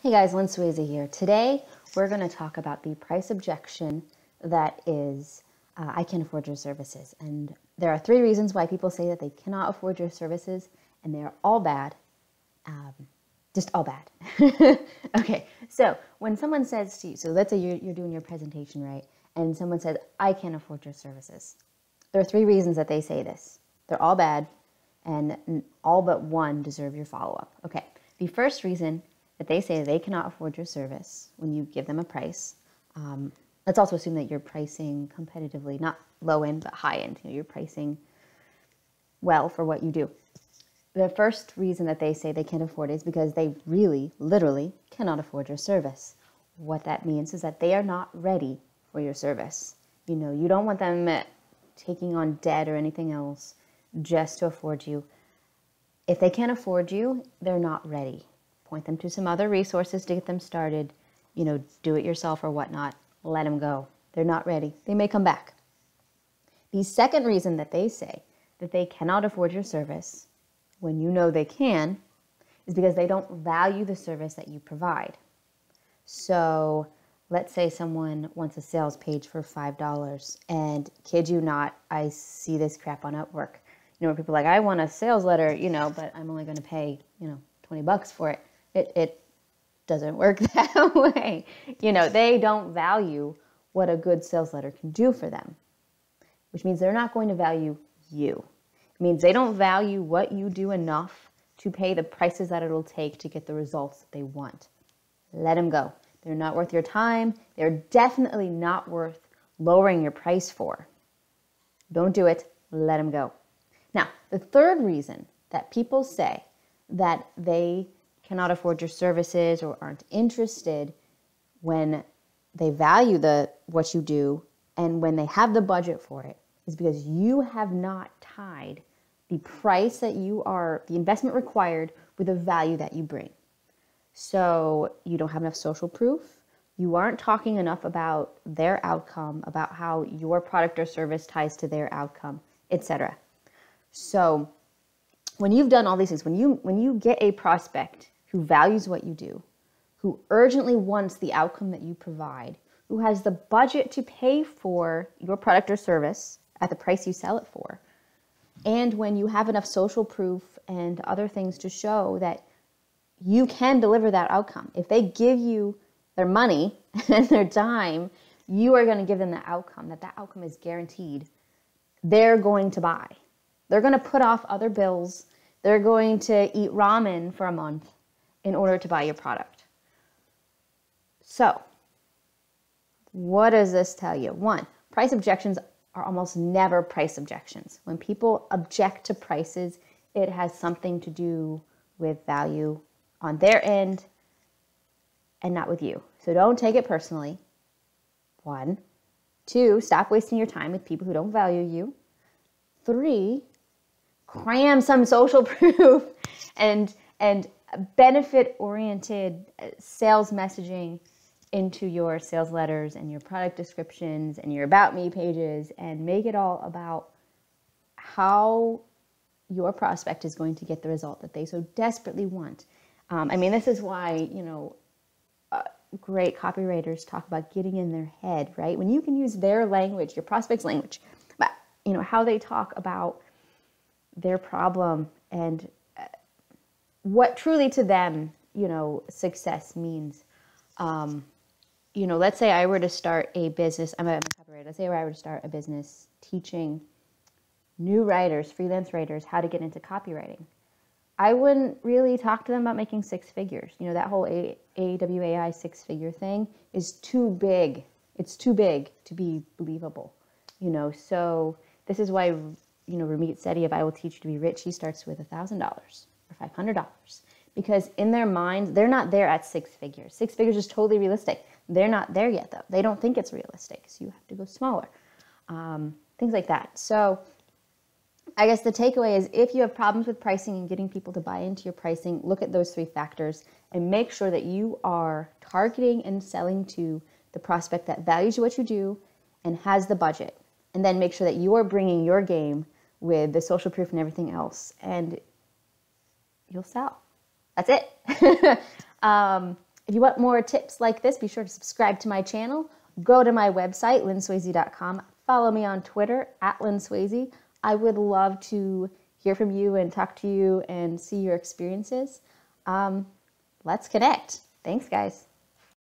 Hey guys, Lynn Swayze here. Today we're going to talk about the price objection that is, I can't afford your services. And there are 3 reasons why people say that they cannot afford your services, and they are all bad. Just all bad. Okay, so when someone says to you, so let's say you're doing your presentation, right? And someone says, I can't afford your services. There are 3 reasons that they say this. They're all bad, and all but one deserve your follow-up. Okay, the first reason that they say they cannot afford your service when you give them a price. Let's also assume that you're pricing competitively, not low end, but high end. You're pricing well for what you do. The first reason that they say they can't afford it is because they really, literally cannot afford your service. What that means is that they are not ready for your service. You don't want them taking on debt or anything else just to afford you. If they can't afford you, they're not ready. Point them to some other resources to get them started, do it yourself or whatnot. Let them go. They're not ready. They may come back. The second reason that they say that they cannot afford your service when you know they can is because they don't value the service that you provide. So let's say someone wants a sales page for $5, and kid you not, I see this crap on Upwork. Where people are like, I want a sales letter, but I'm only going to pay, $20 for it. It doesn't work that way. They don't value what a good sales letter can do for them, which means they're not going to value you. It means they don't value what you do enough to pay the prices that it'll take to get the results that they want. Let them go. They're not worth your time. They're definitely not worth lowering your price for. Don't do it. Let them go. Now, the third reason that people say that they cannot afford your services or aren't interested when they value what you do and when they have the budget for it is because you have not tied the price that the investment required with the value that you bring. So you don't have enough social proof. You aren't talking enough about their outcome, about how your product or service ties to their outcome, etc. So when you've done all these things, when you get a prospect who values what you do, who urgently wants the outcome that you provide, who has the budget to pay for your product or service at the price you sell it for, and when you have enough social proof and other things to show that you can deliver that outcome, if they give you their money and their time, you are going to give them the outcome, that outcome is guaranteed, they're going to buy. They're going to put off other bills. They're going to eat ramen for a month in order to buy your product. So, what does this tell you? 1, price objections are almost never price objections. When people object to prices, it has something to do with value on their end and not with you. So don't take it personally. 1. 2, stop wasting your time with people who don't value you. 3, cram some social proof and benefit-oriented sales messaging into your sales letters and your product descriptions and your About Me pages, and make it all about how your prospect is going to get the result that they so desperately want. This is why, great copywriters talk about getting in their head, right? When you can use their language, your prospect's language, but how they talk about their problem and what truly to them, success means. Let's say I were to start a business. I'm a copywriter. Let's say I were to start a business teaching new writers, freelance writers, how to get into copywriting. I wouldn't really talk to them about making 6 figures. That whole AWAI 6-figure thing is too big. It's too big to be believable. So this is why, Ramit Sethi, if I will teach you to be rich, he starts with $1,000 or $500. Because in their minds, they're not there at 6 figures. 6 figures is totally realistic. They're not there yet, though. They don't think it's realistic, so you have to go smaller. Things like that. So I guess the takeaway is if you have problems with pricing and getting people to buy into your pricing, look at those 3 factors and make sure that you are targeting and selling to the prospect that values what you do and has the budget. And then make sure that you are bringing your game with the social proof and everything else, and you'll sell. That's it. If you want more tips like this, be sure to subscribe to my channel. Go to my website, lynnswayze.com. Follow me on Twitter, @LynnSwayze. I would love to hear from you and talk to you and see your experiences. Let's connect. Thanks, guys.